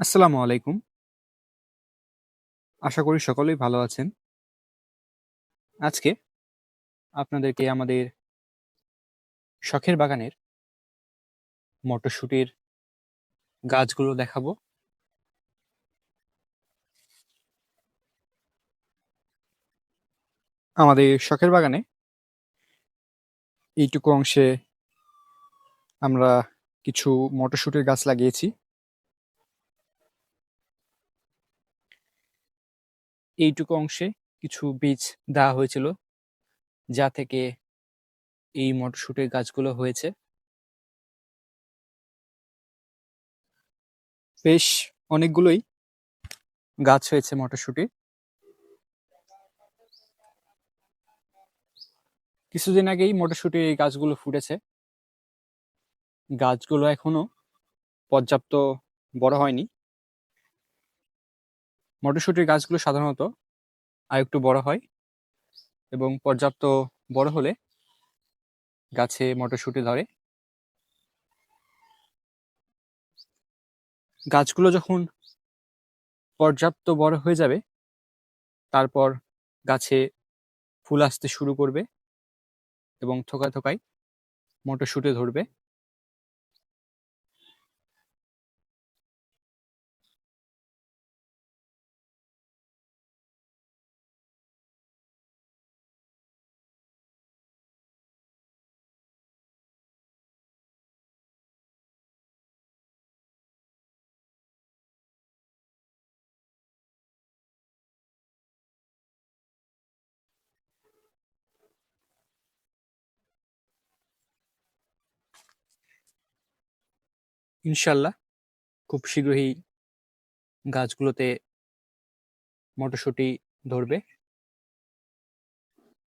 আসসালামু আলাইকুম। আশা করি সকলেই ভালো আছেন। আজকে আপনাদেরকে আমাদের শখের বাগানের মটরশুঁটির গাছগুলো দেখাবো। আমাদের শখের বাগানে এইটুকু অংশে আমরা কিছু মটরশুঁটির গাছ লাগিয়েছি। এইটুকু অংশে কিছু বীজ দেওয়া হয়েছিল, যা থেকে এই মটরশুঁটির গাছগুলো হয়েছে। বেশ অনেকগুলোই গাছ হয়েছে মটরশুঁটির। কিছুদিন আগেই মটরশুঁটির এই গাছগুলো ফুটেছে। গাছগুলো এখনো পর্যাপ্ত বড় হয়নি। মটরশুঁটির গাছগুলো সাধারণত আরেকটু বড় হয় এবং পর্যাপ্ত বড় হলে গাছে মটরশুঁটি ধরে। গাছগুলো যখন পর্যাপ্ত বড় হয়ে যাবে, তারপর গাছে ফুল আসতে শুরু করবে এবং থোকায় থোকায় মটরশুঁটি ধরবে। ইনশাল্লাহ খুব শীঘ্রই গাছগুলোতে মটরশুঁটি ধরবে।